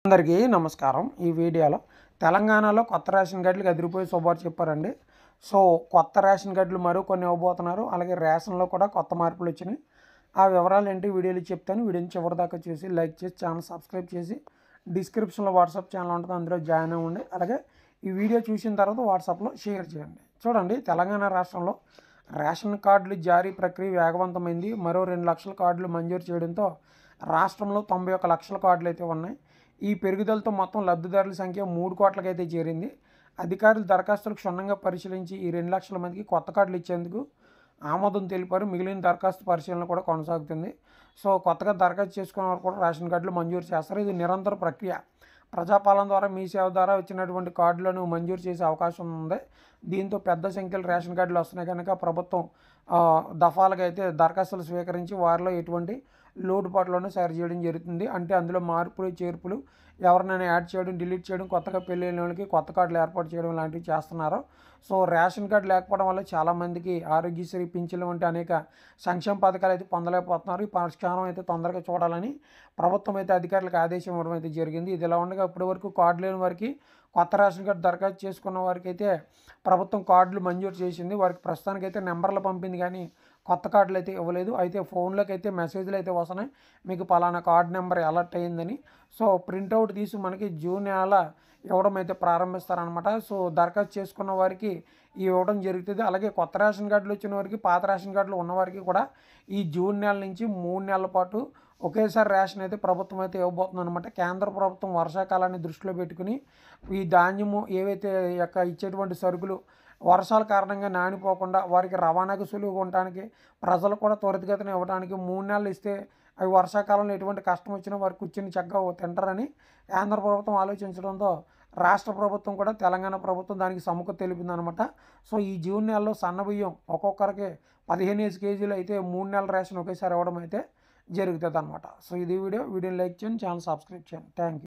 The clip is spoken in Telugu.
అందరికీ నమస్కారం. ఈ వీడియోలో తెలంగాణలో కొత్త రేషన్ కార్డులకు అదిరిపోయే శుభవార్త చెప్పారండి. సో కొత్త రేషన్ కార్డులు మరో కొన్ని ఇవ్వబోతున్నారు. అలాగే రేషన్లో కూడా కొత్త మార్పులు వచ్చినాయి. ఆ వివరాలు ఏంటి వీడియోలో చెప్తాను. వీడియోని చివరిదాకా చూసి లైక్ చేసి ఛానల్ సబ్స్క్రైబ్ చేసి డిస్క్రిప్షన్లో వాట్సాప్ ఛానల్ ఉంటుంది, అందులో జాయిన్ అవ్వండి. అలాగే ఈ వీడియో చూసిన తర్వాత వాట్సాప్లో షేర్ చేయండి. చూడండి, తెలంగాణ రాష్ట్రంలో రేషన్ కార్డులు జారీ ప్రక్రియ వేగవంతమైంది. మరో 2 లక్షల కార్డులు మంజూరు చేయడంతో రాష్ట్రంలో 91 లక్షల కార్డులు అయితే ఉన్నాయి. ఈ పెరుగుదలతో మొత్తం లబ్ధిదారుల సంఖ్య 3 కోట్లకి అయితే చేరింది. అధికారులు దరఖాస్తులకు క్షుణ్ణంగా పరిశీలించి ఈ 2 లక్షల మందికి కొత్త కార్డులు ఇచ్చేందుకు ఆమోదం తెలిపారు. మిగిలిన దరఖాస్తు పరిశీలన కూడా కొనసాగుతుంది. సో కొత్తగా దరఖాస్తు చేసుకున్న వారు కూడా రేషన్ కార్డులు మంజూరు చేస్తారు. ఇది నిరంతర ప్రక్రియ. ప్రజాపాలన ద్వారా మీ సేవ ద్వారా వచ్చినటువంటి కార్డులను మంజూరు చేసే అవకాశం ఉంది. దీంతో పెద్ద సంఖ్యలో రేషన్ కార్డులు వస్తున్నాయి కనుక ప్రభుత్వం దఫాలుగా అయితే దరఖాస్తులు స్వీకరించి వారిలో ఎటువంటి లోటుపాట్లను సరి చేయడం జరుగుతుంది. అంటే అందులో మార్పులు చేర్పులు, ఎవరినైనా యాడ్ చేయడం, డిలీట్ చేయడం, కొత్తగా పెళ్ళైన వాళ్ళకి కొత్త కార్డులు ఏర్పాటు చేయడం లాంటివి చేస్తున్నారు. సో రేషన్ కార్డు లేకపోవడం వల్ల చాలామందికి ఆరోగ్యశ్రీ, పింఛన్లు వంటి అనేక సంక్షేమ పథకాలు అయితే పొందలేకపోతున్నారు. ఈ పరిష్కారం అయితే తొందరగా చూడాలని ప్రభుత్వం అయితే అధికారులకు ఆదేశం ఇవ్వడం అయితే జరిగింది. ఇది ఇలా ఉండగా ఇప్పటి వరకు కార్డు లేని వారికి, కొత్త రేషన్ కార్డు దరఖాస్తు చేసుకున్న వారికి అయితే ప్రభుత్వం కార్డులు మంజూరు చేసింది. వారికి ప్రస్తుతానికైతే నెంబర్లు పంపింది కానీ కొత్త కార్డులు అయితే ఇవ్వలేదు. అయితే ఫోన్లోకి అయితే మెసేజ్లు అయితే వస్తున్నాయి, మీకు పలానా కార్డు నెంబర్ అలర్ట్ అయ్యిందని. సో ప్రింట్అవుట్ తీసి మనకి జూన్ నెల ఇవ్వడం అయితే ప్రారంభిస్తారనమాట. సో దరఖాస్తు చేసుకున్న వారికి ఇవ్వడం జరుగుతుంది. అలాగే కొత్త రేషన్ కార్డులు వచ్చిన వారికి, పాత రేషన్ కార్డులు ఉన్నవారికి కూడా ఈ జూన్ నెల నుంచి 3 నెలల పాటు ఒకేసారి రేషన్ అయితే ప్రభుత్వం అయితే ఇవ్వబోతుంది అనమాట. కేంద్ర ప్రభుత్వం వర్షాకాలాన్ని దృష్టిలో పెట్టుకుని ఈ ధాన్యము ఏవైతే ఇచ్చేటువంటి సరుకులు వర్షాల కారణంగా నానిపోకుండా వారికి రవాణాకు సులువుగా ఉండటానికి, ప్రజలు కూడా త్వరితగతిన ఇవ్వడానికి 3 నెలలు ఇస్తే అవి వర్షాకాలంలో ఎటువంటి కష్టం వచ్చినా వారు కూర్చొని చక్కగా తింటారని కేంద్ర ప్రభుత్వం ఆలోచించడంతో రాష్ట్ర ప్రభుత్వం కూడా తెలంగాణ ప్రభుత్వం దానికి సముఖత తెలిపిందనమాట. సో ఈ జూన్ నెలలో సన్నబియ్యం ఒక్కొక్కరికి 15 కేజీలు అయితే 3 నెలల రేషన్ ఒకేసారి ఇవ్వడం అయితే జరుగుతుంది అనమాట. సో ఇది వీడియోని లైక్ చేయండి, ఛానల్ సబ్స్క్రైబ్ చేయండి. Thank you.